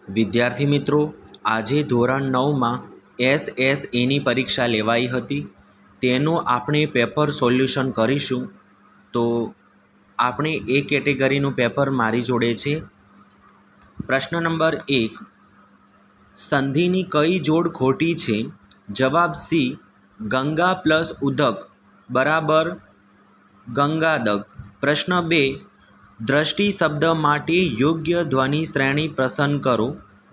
વિદ્યાર્થી મિત્રો, આજે ધોરણ 9માં એસએસએની પરીક્ષા લેવાઈ હતી. તેનું આપણે પેપર સોલ્યુશન કરીશું. તો આપણે એ કેટેગરીનું પેપર મારી જોડે છે. પ્રશ્ન નંબર 1, સંધિની કઈ જોડ ખોટી છે? જવાબ સી, ગંગા પ્લસ ઉદક બરાબર ગંગાદક. પ્રશ્ન 2, દ્રષ્ટિ શબ્દ માટે યોગ્ય ધ્વનિ શ્રેણી પસંદ કરો.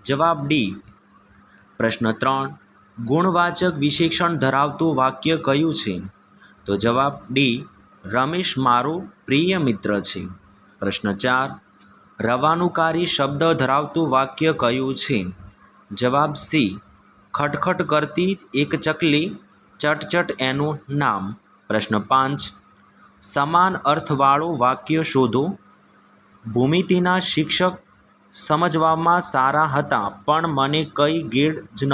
જવાબ ડી. પ્રશ્ન 3, ગુણવાચક વિશેષણ ધરાવતું વાક્ય કયું છે? તો જવાબ ડી, રમેશ મારો પ્રિય મિત્ર છે. પ્રશ્ન 4, રવાનુકારી શબ્દ ધરાવતું વાક્ય કયું છે? જવાબ સી, ખટખટ કરતી એક ચકલી, ચટચટ એનું નામ. પ્રશ્ન 5, સમાન અર્થવાળું વાક્ય શોધો. ભૂમિતિના શિક્ષક સમજવામાં સારા હતા પણ મને કઈ ગેડ જ ન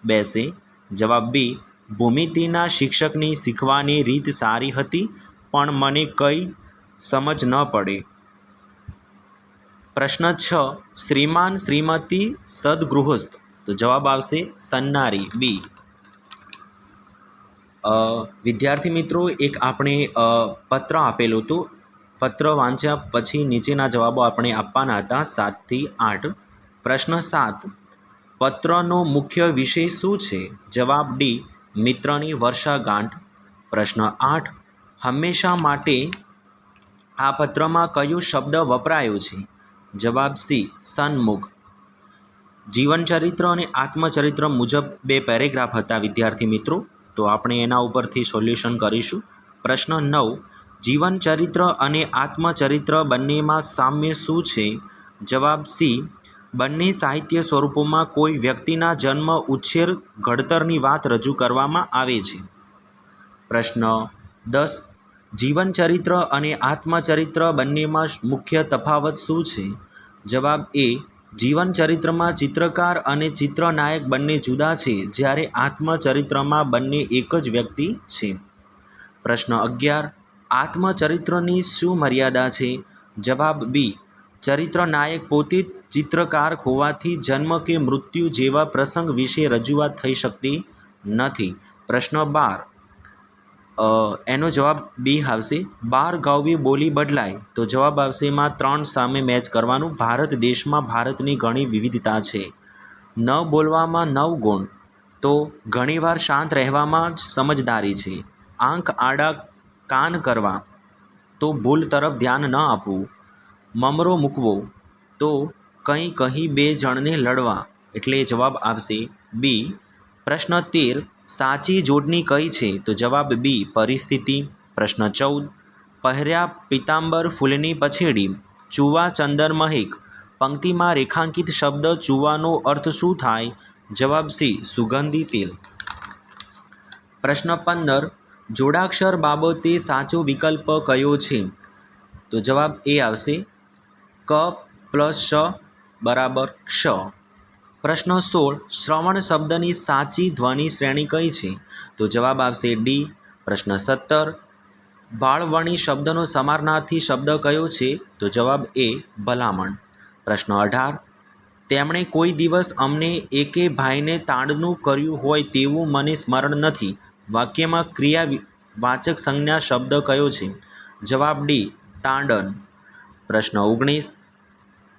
બેસે. જવાબ બી, ભૂમિતિના શિક્ષકની શીખવાની રીત સારી હતી પણ મને કઈ સમજ ન પડે. પ્રશ્ન 6, શ્રીમાન શ્રીમતી સદગૃહસ્થ. તો જવાબ આવશે સન્નારી બી. વિદ્યાર્થી મિત્રો, એક આપણે પત્ર આપેલું હતું. પત્ર વાંચ્યા પછી નીચેના જવાબો આપણે આપવાના હતા 7 થી 8. પ્રશ્ન 7, પત્રનો મુખ્ય વિષય શું છે? જવાબ ડી, મિત્રની વર્ષાગાંઠ. પ્રશ્ન 8, હંમેશા માટે આ પત્રમાં કયો શબ્દ વપરાયો છે? જવાબ સી, સન્મુખ. જીવનચરિત્ર અને આત્મચરિત્ર મુજબ 2 પેરેગ્રાફ હતા વિદ્યાર્થી મિત્રો. તો આપણે એના ઉપરથી સોલ્યુશન કરીશું. પ્રશ્ન 9, જીવનચરિત્ર અને આત્મચરિત્ર બંનેમાં સામ્ય શું છે? જવાબ સી, બંને સાહિત્ય સ્વરૂપોમાં કોઈ વ્યક્તિના જન્મ, ઉછેર, ઘડતરની વાત રજૂ કરવામાં આવે છે. પ્રશ્ન 10, જીવનચરિત્ર અને આત્મચરિત્ર બંનેમાં મુખ્ય તફાવત શું છે? જવાબ એ, જીવનચરિત્રમાં ચિત્રકાર અને ચિત્રનાયક બંને જુદા છે, જ્યારે આત્મચરિત્રમાં બંને એક જ વ્યક્તિ છે. પ્રશ્ન 11, આત્મચરિત્રની શું મર્યાદા છે? જવાબ બી, ચરિત્રનાયક પોતે ચિત્રકાર હોવાથી જન્મ કે મૃત્યુ જેવા પ્રસંગ વિશે રજૂઆત થઈ શકતી નથી. પ્રશ્ન 12, એનો જવાબ બી આવશે. 12 ગાઉવી બોલી બદલાય. તો જવાબ આવશે એમાં 3 સામે મેચ કરવાનું. ભારત દેશમાં ભારતની ઘણી વિવિધતા છે. ન બોલવામાં 9 ગુણ. તો ઘણીવાર શાંત રહેવામાં જ સમજદારી છે. આંખ આડા કાન કરવા. તો ભૂલ તરફ ધ્યાન ન આપવું. મમરો મૂકવો. તો કંઈ કહી 2 જણને લડવા. એટલે જવાબ આવશે બી. પ્રશ્ન 13, સાચી જોડણી કઈ છે? તો જવાબ બી, પરિસ્થિતિ. પ્રશ્ન 14, પહેર્યા પીતાંબર ફૂલની પછેડી, ચૂવા ચંદન મહેક. પંક્તિમાં રેખાંકિત શબ્દ ચૂવાનો અર્થ શું થાય? જવાબ સી, સુગંધી તેલ. પ્રશ્ન 15, જોડાક્ષર બાબતે સાચો વિકલ્પ કયો છે? તો જવાબ એ આવશે, ક પ્લસ શ બરાબર ક્ષ. પ્રશ્ન 16, શ્રવણ શબ્દની સાચી ધ્વનિ શ્રેણી કઈ છે? તો જવાબ આવશે ડી. પ્રશ્ન 17, ભાળવણી શબ્દનો સમાનાર્થી શબ્દ કયો છે? તો જવાબ એ, ભલામણ. પ્રશ્ન 18, તેમણે કોઈ દિવસ અમને એકે ભાઈને તાડનું કર્યું હોય તેવું મને સ્મરણ નથી. વાક્યમાં ક્રિયાવાચક સંજ્ઞા શબ્દ કયો છે? જવાબ ડી, તાડન. પ્રશ્ન 19,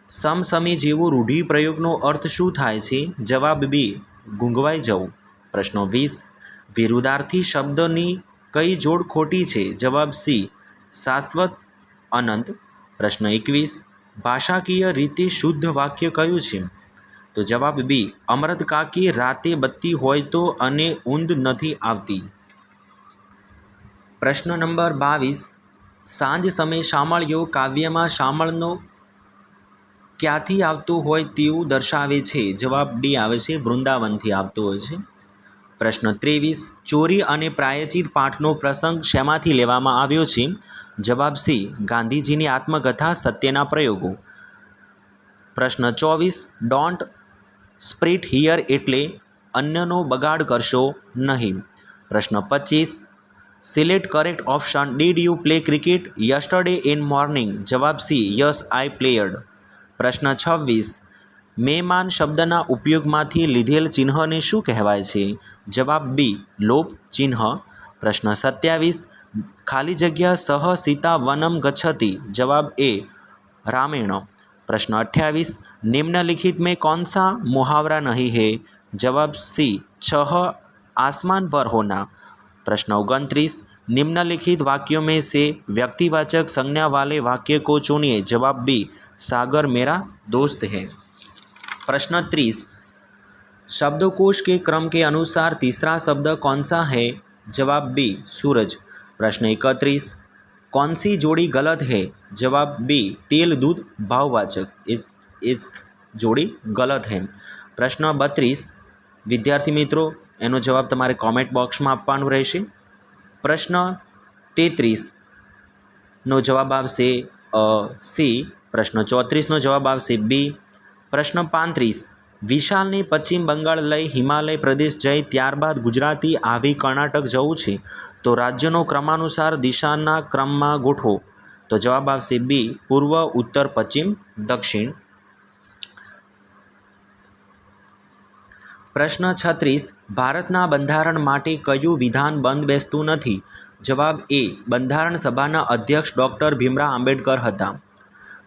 સમસમી જેવો રૂઢિપ્રયોગનો અર્થ શું થાય છે? જવાબ બી, ગુંગવાઈ જવું. પ્રશ્ન 20, વિરુદ્ધાર્થી શબ્દની કઈ જોડ ખોટી છે? જવાબ સી, શાશ્વત, અનંત. પ્રશ્ન 21, ભાષાકીય રીતે શુદ્ધ વાક્ય કયું છે? તો જવાબ બી, અમૃત કાકી રાતે બત્તી હોય તો અને ઊંઘ નથી આવતી. પ્રશ્ન નંબર 22, સાંજ સમય શામળિયો કાવ્યમાં શામળનો ક્યાંથી આવતો હોય તેવું દર્શાવે છે? જવાબ ડી આવે છે, વૃંદાવનથી આવતો હોય છે. પ્રશ્ન 23, ચોરી અને પ્રાયચિત પાઠનો પ્રસંગ શેમાંથી લેવામાં આવ્યો છે? જવાબ સી, ગાંધીજીની આત્મકથા સત્યના પ્રયોગો. પ્રશ્ન 24, ડોન્ટ સ્પ્રિટ હિયર એટલે અન્નનો બગાડ કરશો નહીં. પ્રશ્ન 25, select correct option. Did you play cricket yesterday in morning? જવાબ સી, યસ આઈ પ્લેયડ. પ્રશ્ન 26, મેમાન શબ્દના ઉપયોગમાંથી લીધેલ ચિહ્નને શું કહેવાય છે? જવાબ બી લોપ ચિહ્ન. પ્રશ્ન 27 ખાલી જગ્યા સહ સીતા વનમ ગચ્છતિ. જવાબ એ रामायण. प्रश्न 28 निम्नलिखित में कौन सा मुहावरा नहीं है? जवाब सी छह आसमान पर होना. प्रश्न 29 निम्नलिखित वाक्यों में से व्यक्तिवाचक संज्ञा वाले वाक्य को चुनिए. जवाब बी सागर मेरा दोस्त है. प्रश्न 30 शब्दकोश के क्रम के अनुसार तीसरा शब्द कौन सा है? जवाब बी सूरज. प्रश्न 31 कौन सी जोड़ी गलत है? जवाब बी तेल दूध भाववाचक. इस जोड़ी गलत है. प्रश्न 32 विद्यार्थी मित्रों एनो जवाब तमारे कॉमेंट बॉक्स में आपवानुं रहेशे. प्रश्न 33 नो जवाब आवशे सी. प्रश्न 34 नो जवाब आवशे बी. प्रश्न 35 विशाल ने पश्चिम बंगाल लई हिमालय प्रदेश जई त्यारबाद गुजराती आवी कर्नाटक जवुं छे तो राज्यनो क्रमानुसार दिशाना क्रममां गोठवो. तो जवाब आवशे बी पूर्व उत्तर पश्चिम दक्षिण. प्रश्न 36 भारतना बंधारण माटे कयुं विधान बंध बेसतुं नथी? जवाब ए बंधारण सभाना अध्यक्ष डॉक्टर भीमराव आंबेडकर हता.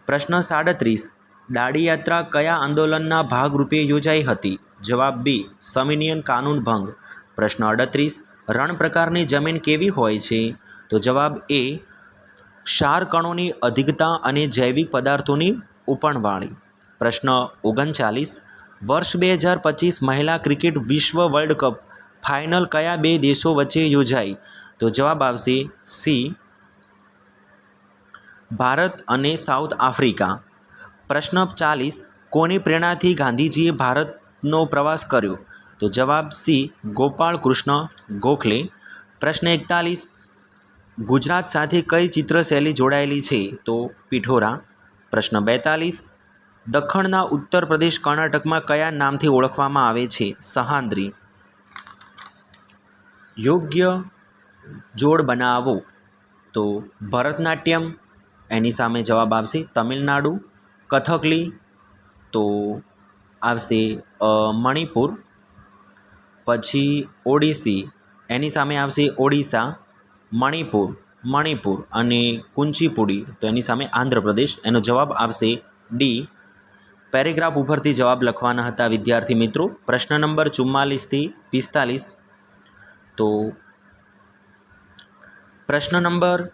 प्रश्न 37 दाड़ी यात्रा कया आंदोलनना भागरूपे योजाई हती? जवाब बी सविनियन कानून भंग. प्रश्न 38 रण प्रकारनी जमीन केवी होय छे? तो जवाब ए क्षार कणोनी अधिकता अने जैविक पदार्थोनी उपणवाळी. प्रश्न 39 वर्ष 2025 महिला क्रिकेट विश्व वर्ल्ड कप फाइनल कया बे देशों वच्चे योजाई? तो जवाब आवशे सी भारत अने साउथ आफ्रिका. प्रश्न 40 कोनी प्रेरणाथी गांधीजीए भारतनो प्रवास कर्यो? तो जवाब सी गोपाल कृष्ण गोखले. प्रश्न 41 गुजरात साथे कई चित्रशैली जोड़ायेली छे? तो पिठोरा. प्रश्न 42 दखणना उत्तर प्रदेश कर्नाटक में कया नामथी ओळखवामां आवे छे? सहांद्री. योग्य जोड़ बनावो. तो भरतनाट्यम एनी सामे जवाब आवशे तमिलनाडु. कथकली तो आवशे मणिपुर. पछी ओडिसी एनी सामे आवशे ओडिशा. मणिपुर अने कुंचीपुड़ी तो एनी सामे आंध्र प्रदेश. एनो जवाब आवशे डी. पेरेग्राफ उपरथी जवाब लखवाना हता विद्यार्थी मित्रों. प्रश्न नंबर 44 थी 45. तो प्रश्न नंबर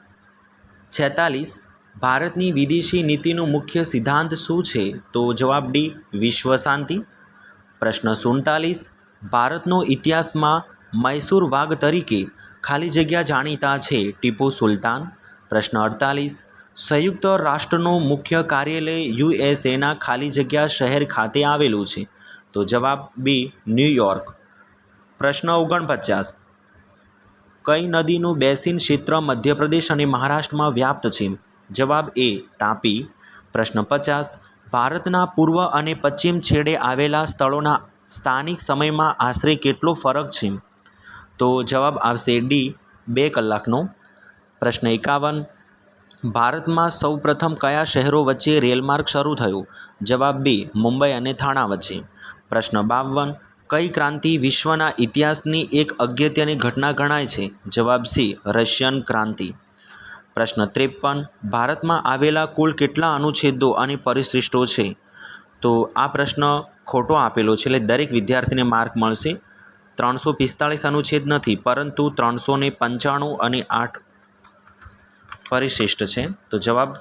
46 भारतनी विदेशी नीतिनो मुख्य सिद्धांत शुं छे? तो जवाब डी विश्व शांति. प्रश्न 47 भारतनो इतिहास में मैसूर वाघ तरीके खाली जग्या जाणीता छे टीपू सुल्तान. प्रश्न 48 संयुक्त राष्ट्रनो मुख्य कार्यालय USA ना खाली जग्या शहर खाते आवेलुं छे? तो जवाब बी न्यूयॉर्क. प्रश्न 49 कई नदीनुं बेसिन क्षेत्र मध्यप्रदेश और महाराष्ट्र में व्याप्त है? जवाब ए तापी. प्रश्न 50 भारतना पूर्व और पश्चिम छेड़े आवेला स्थलोना स्थानिक समय में आश्रे केटलो फरक है? तो जवाब आवशे डी 2 कलाकनो. प्रश्न 51 भारत में सौ प्रथम कया शहरों वच्चे रेलमार्ग शुरू थयो? जवाब बी मुंबई और थाणा वच्चे. प्रश्न 52 कई क्रांति विश्वना इतिहासनी एक अगत्यनी घटना गणाय छे? जवाब सी रशियन क्रांति. प्रश्न 53 भारत में आवेला कुल केटला अनुच्छेदों और परिशिष्टों छे? तो आ प्रश्न खोटो आपेलो छे એટલે दरेक विद्यार्थी ने मार्क मळशे. 345 अनुच्छेद नहीं परंतु 395 और 8 परिशिष्ट है. तो जवाब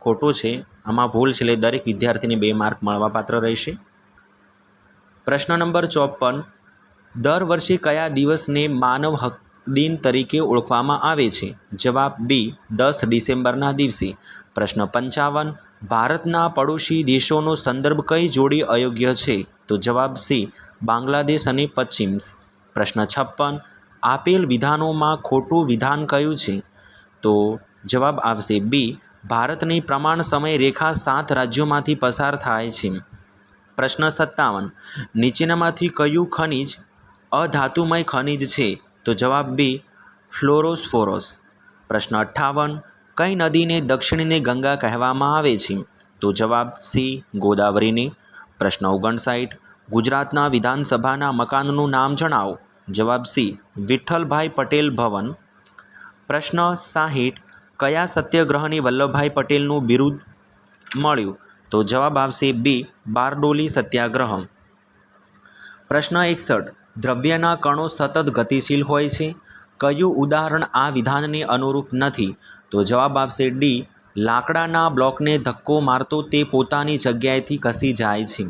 खोटो है. आमां भूल छे दरेक विद्यार्थी ने 2 मार्क मळवापात्र रहेशे. प्रश्न नंबर 54 दर वर्षे कया दिवस ने मानव हक दिन तरीके ओळखवामां आवे छे? जवाब बी 10 डिसेम्बरना दिवसे. प्रश्न 55 भारतना पड़ोशी देशों संदर्भ कई जोड़ी अयोग्य है? तो जवाब सी बांग्लादेश और पश्चिम. प्रश्न 56 आपेल विधानों में खोटू विधान कयु छे? तो जवाब आवशे बी भारतनी प्रमाण समय रेखा 7 राज्यों में पसार थाय छे. प्रश्न 57 नीचेनामांथी कयु खनिज अधातुमय खनिज है? तो जवाब बी फ्लोरोस्फोरस. प्रश्न 58 कई नदी ने दक्षिण ने गंगा कहेवामां आवे छे? तो जवाब सी गोदावरी ने. પ્રશ્ન 59, ગુજરાતના વિધાનસભાના મકાનનું નામ જણાવો. જવાબ સી, વિઠ્ઠલભાઈ પટેલ ભવન. પ્રશ્ન 60, કયા સત્યાગ્રહની વલ્લભભાઈ પટેલનું બિરુદ મળ્યું? તો જવાબ આવશે બી, બારડોલી સત્યાગ્રહ. પ્રશ્ન 61, દ્રવ્યના કણો સતત ગતિશીલ હોય છે. કયું ઉદાહરણ આ વિધાનને અનુરૂપ નથી? તો જવાબ આવશે ડી, લાકડાના બ્લોકને ધક્કો મારતો તે પોતાની જગ્યાએથી ખસી જાય છે.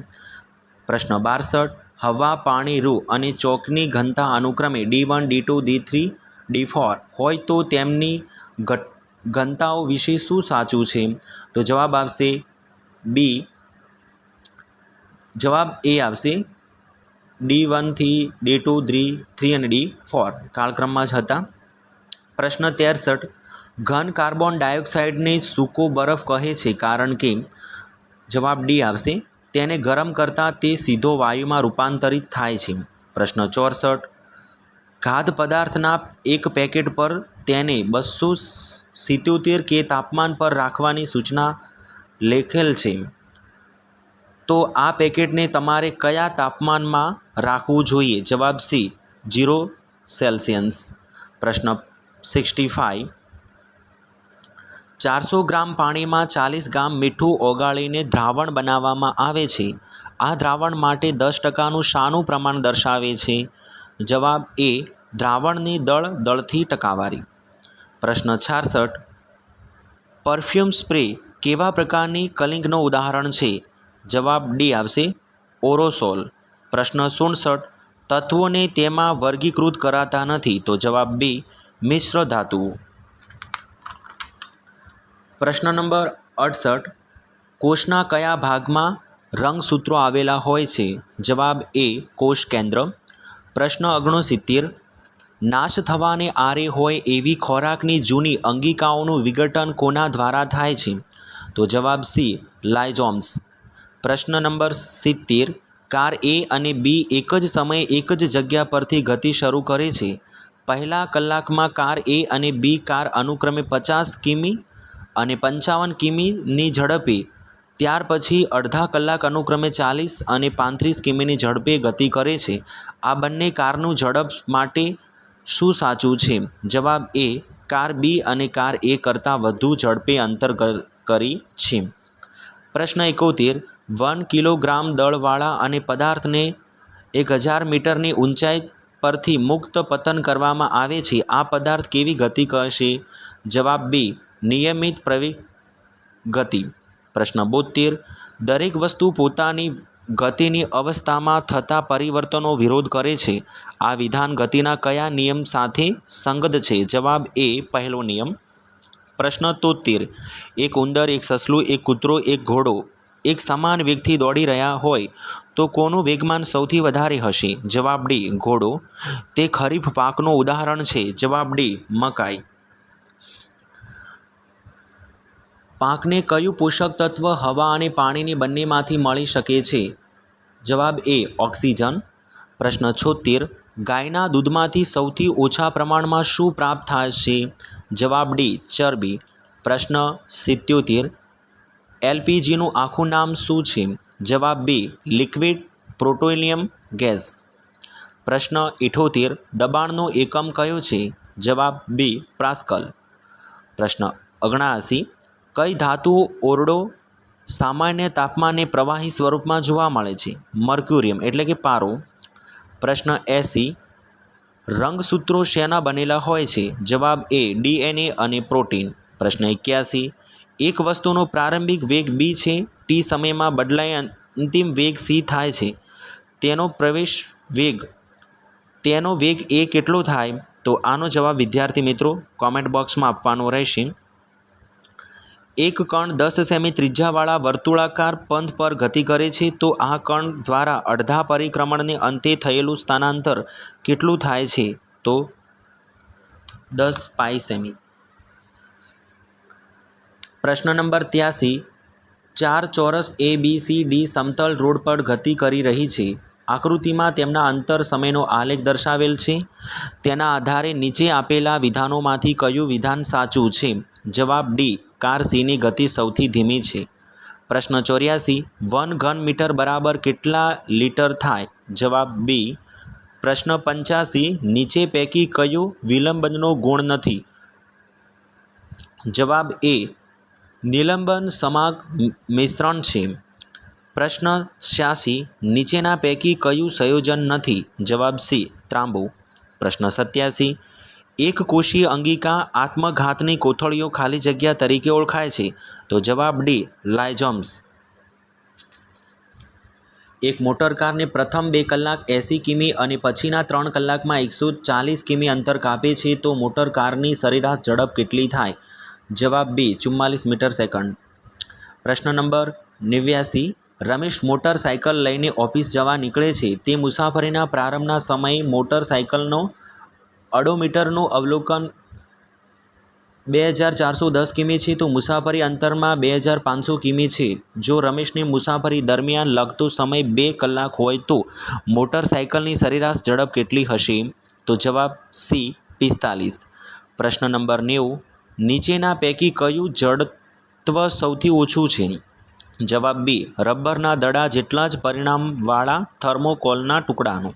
પ્રશ્ન 62, હવા, પાણી, રૂ અને ચોકની ઘનતા અનુક્રમે D1, D2, D3, D4 હોય તો તેમની ઘનતાઓ વિશે શું સાચું છે? તો જવાબ આવશે બી, જવાબ એ આવશે D1 થી D2, D3 અને D4 કાળક્રમમાં જ હતા. પ્રશ્ન 63, ઘન કાર્બન ડાયોક્સાઇડને સૂકો બરફ કહે છે કારણ કે? જવાબ ડી આવશે, તેને ગરમ કરતાં તે સીધો વાયુમાં રૂપાંતરિત થાય છે. પ્રશ્ન 64, ખાદ્ય પદાર્થના એક પેકેટ પર તેને 277 કે તાપમાન પર રાખવાની સૂચના લખેલ છે, તો આ પેકેટને તમારે કયા તાપમાનમાં રાખવું જોઈએ? જવાબ સી, 0 સેલ્સિયસ. પ્રશ્ન 65, 400 ગ્રામ પાણીમાં 40 ગ્રામ મીઠું ઓગાળીને દ્રાવણ બનાવવામાં આવે છે. આ દ્રાવણ માટે 10%નું શાનું પ્રમાણ દર્શાવે છે? જવાબ એ, દ્રાવણની દળથી ટકાવારી. પ્રશ્ન 66, પરફ્યુમ સ્પ્રે કેવા પ્રકારની કલિંગનું ઉદાહરણ છે? જવાબ ડી આવશે, ઓરોસોલ. પ્રશ્ન 67, તત્વોને તેમાં વર્ગીકૃત કરાતા નથી. તો જવાબ બી, મિશ્ર ધાતુઓ. પ્રશ્ન નંબર 68, કોષના કયા ભાગમાં રંગસૂત્રો આવેલા હોય છે? જવાબ એ, કોષ કેન્દ્ર. પ્રશ્ન 69, નાશ થવાને આરે હોય એવી ખોરાકની જૂની અંગિકાઓનું વિઘટન કોના દ્વારા થાય છે? તો જવાબ સી, લાઇઝોમ્સ. પ્રશ્ન નંબર 70, કાર એ અને બી એક જ સમયે એક જ જગ્યા પરથી ગતિ શરૂ કરે છે. પહેલા કલાકમાં કાર એ અને બી કાર અનુક્રમે 50 કિમી અને 55 કિમીની ઝડપે, ત્યાર પછી અડધા કલાક અનુક્રમે 40 અને 35 કિમીની ઝડપે ગતિ કરે છે. આ બંને કારનું ઝડપ માટે શું સાચું છે? જવાબ એ, કાર બી અને કાર એ કરતાં વધુ ઝડપે અંતર કરી છે. પ્રશ્ન 71, 1 કિલોગ્રામ દળવાળા અને પદાર્થને 1000 મીટરની ઊંચાઈ પરથી મુક્ત પતન કરવામાં આવે છે. આ પદાર્થ કેવી ગતિ કરશે? જવાબ બી, નિયમિત પ્રવેગ ગતિ. પ્રશ્ન 72, દરેક વસ્તુ પોતાની ગતિની અવસ્થામાં થતા પરિવર્તનો વિરોધ કરે છે. આ વિધાન ગતિના કયા નિયમ સાથે સંગત છે? જવાબ એ, પહેલો નિયમ. પ્રશ્ન 73, એક ઉંદર, એક સસલું, એક કૂતરો, એક ઘોડો એક સમાન વેગથી દોડી રહ્યા હોય તો કોનું વેગમાન સૌથી વધારે હશે? જવાબ ડી, ઘોડો. તે ખરીફ પાકનું ઉદાહરણ છે. જવાબ ડી, મકાઈ. પાકને કયું પોષક તત્વ હવા અને પાણીની બંનેમાંથી મળી શકે છે? જવાબ એ, ઓક્સિજન. પ્રશ્ન 76, ગાયના દૂધમાંથી સૌથી ઓછા પ્રમાણમાં શું પ્રાપ્ત થશે? જવાબ ડી, ચરબી. પ્રશ્ન 77, એલપીજીનું આખું નામ શું છે? જવાબ બી, લિક્વિડ પેટ્રોલિયમ ગેસ. પ્રશ્ન 78, દબાણનો એકમ કયો છે? જવાબ બી, પાસ્કલ. પ્રશ્ન 79, કઈ ધાતુ ઓરડો સામાન્ય તાપમાને પ્રવાહી સ્વરૂપમાં જોવા મળે છે? મર્ક્યુરિયમ એટલે કે પારો. પ્રશ્ન 80, રંગસૂત્રો શેના બનેલા હોય છે? જવાબ એ, DNA અને પ્રોટીન. પ્રશ્ન 81, એક વસ્તુનો પ્રારંભિક વેગ બી છે, ટી સમયમાં બદલાઈ અંતિમ વેગ સી થાય છે. તેનો વેગ એ કેટલો થાય? તો આનો જવાબ વિદ્યાર્થી મિત્રો કોમેન્ટ બોક્સમાં આપવાનો રહેશે. એક કણ 10 સેમી ત્રિજ્યાવાળા વર્તુળાકાર પંથ પર ગતિ કરે છે, તો આ કણ દ્વારા અડધા પરિક્રમણને અંતે થયેલું સ્થાનાંતર કેટલું થાય છે? તો 10 પાઈ સેમી. પ્રશ્ન નંબર 83, 4 ચોરસ ABCD સમતલ રોડ પર ગતિ કરી રહી છે. આકૃતિમાં તેમના અંતર સમયનો આલેખ દર્શાવેલ છે. તેના આધારે નીચે આપેલા વિધાનોમાંથી કયું વિધાન સાચું છે? જવાબ ડી, કાર સીની ગતિ સૌથી ધીમી છે. પ્રશ્ન 84, 1 ઘન મીટર બરાબર કેટલા લીટર થાય? જવાબ બી. પ્રશ્ન 85, નીચે પૈકી કયું વિલંબનનો ગુણ નથી? જવાબ એ. નિલંબન સમાગ મિશ્રણ છે. પ્રશ્ન 86, નીચેના પૈકી કયું સંયોજન નથી? જવાબ સી. ત્રાંબુ. પ્રશ્ન 87, એક કોષીય અંગિકા આત્મઘાતની કોથળીઓ ખાલી જગ્યા તરીકે ઓળખાય છે? તો જવાબ ડી. લાઇઝોમ્સ. એક મોટરકારને પ્રથમ 2 કલાક 80 કિમી અને પછીના 3 કલાકમાં 140 કિમી અંતર કાપે છે તો મોટરકારની સરેરાશ ઝડપ કેટલી થાય? જવાબ બી. 44 મીટર સેકન્ડ. પ્રશ્ન નંબર 89, રમેશ મોટરસાયકલ લઈને ઓફિસ જવા નીકળે છે. તે મુસાફરીના પ્રારંભના સમયે મોટરસાયકલનો ઓડોમીટરનું અવલોકન 2410 કિમી છે તો મુસાફરી અંતરમાં 2500 કિમી છે. જો રમેશને મુસાફરી દરમિયાન લગતો સમય 2 કલાક હોય તો મોટરસાયકલની સરેરાશ ઝડપ કેટલી હશે? તો જવાબ સી. 45. પ્રશ્ન નંબર 90, નીચેના પૈકી કયું જડત્વ સૌથી ઓછું છે? જવાબ બી. રબરના દડા જેટલા જ પરિમાણવાળા થર્મોકોલના ટુકડાનો.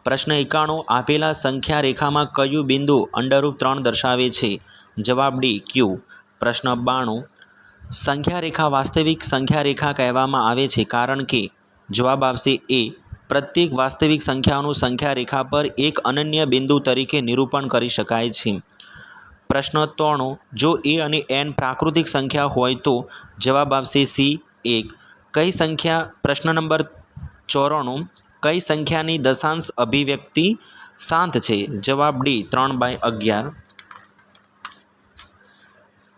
પ્રશ્ન 91, આપેલા સંખ્યા રેખામાં કયું બિંદુ અંડરરૂપ 3 દર્શાવે છે? જવાબ ડી. ક્યુ. પ્રશ્ન 92, સંખ્યા રેખા વાસ્તવિક સંખ્યા રેખા કહેવામાં આવે છે કારણ કે? જવાબ આવશે એ. પ્રત્યેક વાસ્તવિક સંખ્યાઓનું સંખ્યા રેખા પર એક અનન્ય બિંદુ તરીકે નિરૂપણ કરી શકાય છે. પ્રશ્ન 93, જો એ અને એન પ્રાકૃતિક સંખ્યા હોય તો? જવાબ આવશે સી. 1. કઈ સંખ્યા? પ્રશ્ન નંબર 94, કઈ સંખ્યાની દશાંશ અભિવ્યક્તિ શાંત છે? જવાબ ડી. 3/11.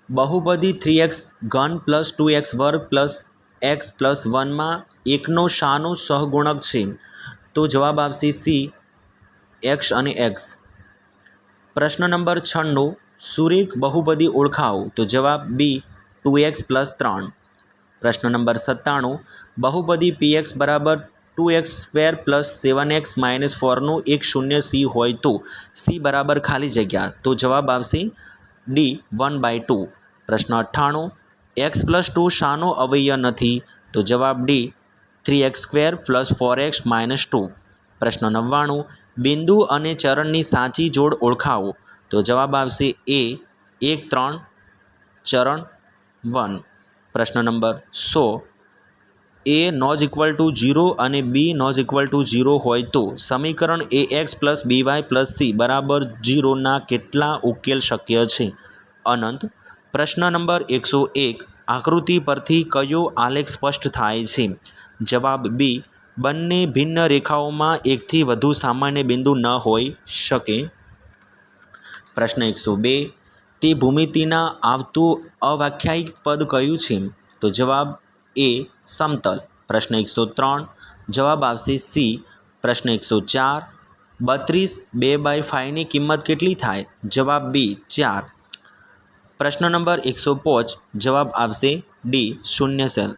બહુપદી 3x ઘન પ્લસ 2x વર્ગ પ્લસ x પ્લસ 1માં એકનો શાનો સહગુણક છે? તો જવાબ આવશે સી. એક્સ અને એક્સ. પ્રશ્ન નંબર 96, સુરેખ બહુપદી ઓળખાવો. તો જવાબ બી. 2x plus 3. પ્રશ્ન નંબર 97, બહુપદી px બરાબર 2x² પ્લસ 7x માઇનસ 4નું એક શૂન્ય સી હોય તો સી બરાબર ખાલી જગ્યા. તો જવાબ આવશે ડી. 1/2. પ્રશ્ન 98, x પ્લસ 2 શાનો અવયવ નથી? તો જવાબ D. 3x² plus 4x minus 2. પ્રશ્ન 99, બિંદુ અને ચરણની સાચી જોડ ઓળખાવો. તો જવાબ આવશે એ. 1, 3, ચરણ 1. પ્રશ્ન નંબર 100, એ નોઝ ઇક્વલ ટુ 0 અને બી નોઝ ઇક્વલ ટુ 0 હોય તો સમીકરણ ax plus by plus C બરાબર 0ના કેટલા ઉકેલ શક્ય છે? અનંત. પ્રશ્ન નંબર 101, આકૃતિ પરથી કયો આલેખ સ્પષ્ટ થાય છે? જવાબ બી. બંને ભિન્ન રેખાઓમાં એકથી વધુ સામાન્ય બિંદુ ન હોઈ શકે. પ્રશ્ન 102, તે ભૂમિતિના આવતું અવ્યાખ્યાયિત પદ કયું છે? તો જવાબ એ. સમતલ. પ્રશ્ન 103, જવાબ આવશે સી. પ્રશ્ન 104, 32 2/5ની કિંમત કેટલી થાય? જવાબ બી. 4. પ્રશ્ન નંબર 105, જવાબ આવશે ડી. 0 સેલ.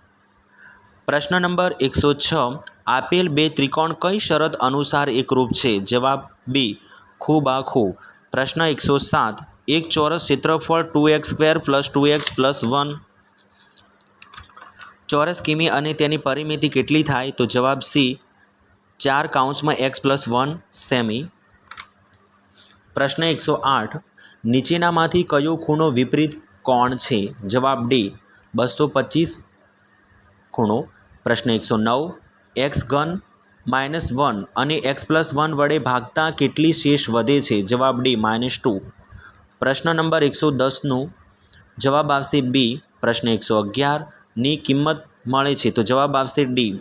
પ્રશ્ન નંબર 106, આપેલ બે ત્રિકોણ કઈ શરત અનુસાર એકરૂપ છે? જવાબ બી. ખૂબ આખું. પ્રશ્ન 107, એક ચોરસ ક્ષેત્રફળ 2x² પ્લસ 2x પ્લસ 1 ચોરસ કિમી અને તેની પરિમિતિ કેટલી થાય? તો જવાબ સી. 4(x + 1 semi. પ્રશ્ન 108, નીચેનામાંથી કયો ખૂણો વિપરીત કોણ છે? જવાબ ડી. 225 ખૂણો. પ્રશ્ન 109, x ઘન -1 અને x + 1 વડે ભાગતા કેટલી શેષ વધે છે? જવાબ ડી. -2. પ્રશ્ન નંબર 110નું જવાબ આવશે બી. પ્રશ્ન 111, ની કિંમત મળે છે? તો જવાબ આવશે ડી.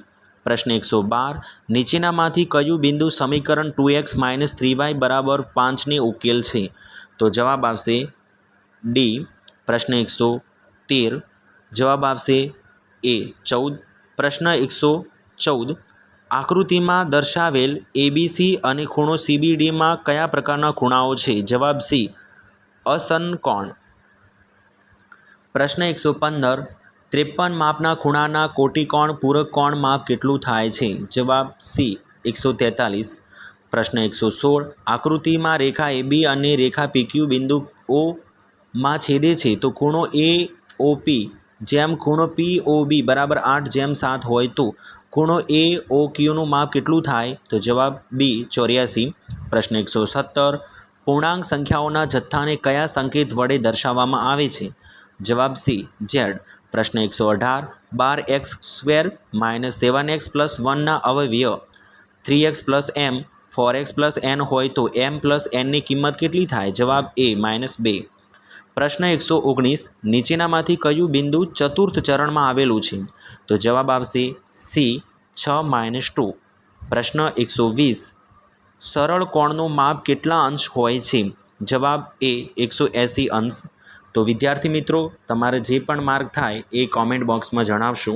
પ્રશ્ન 112, નીચેનામાંથી કયું બિંદુ સમીકરણ 2x - 3y બરાબર 5ને ઉકેલ છે? તો જવાબ આવશે ડી. પ્રશ્ન 113, જવાબ આવશે એ. 14. પ્રશ્ન 114, આકૃતિમાં દર્શાવેલ એબીસી અને ખૂણો સીબીડીમાં કયા પ્રકારના ખૂણાઓ છે? જવાબ સી. અસમકોણ. પ્રશ્ન 115, 53 માપના ખૂણાના કોટિકોણ પૂરક કોણ માપ કેટલું થાય છે? જવાબ સી. 143. પ્રશ્ન 116, આકૃતિમાં રેખા એબી અને રેખા પીક્યુ બિંદુ ઓમાં છેદે છે તો ખૂણો એઓપી જેમ ખૂણો POB બરાબર 8/7 હોય તો ખૂણો AOQનું માપ કેટલું થાય? તો જવાબ બી 84. પ્રશ્ન 117 પૂર્ણાંક સંખ્યાઓના જથ્થાને કયા સંકેત વડે દર્શાવવામાં આવે છે? જવાબ સી Z. પ્રશ્ન 118 12x² - 7x + 1ના અવયવ 3x + m 4x + n હોય તો m + n ની કિંમત કેટલી થાય? જવાબ એ -2. પ્રશ્ન 119 નીચેનામાંથી કયું બિંદુ ચતુર્થ ચરણમાં આવેલું છે? તો જવાબ આવશે સી 6 - 2. પ્રશ્ન 120 સરળ કોણનું માપ કેટલા અંશ હોય છે? જવાબ એ 180 અંશ. તો વિદ્યાર્થી મિત્રો, તમારે જે પણ માર્ક થાય એ કોમેન્ટ બોક્સમાં જણાવશો.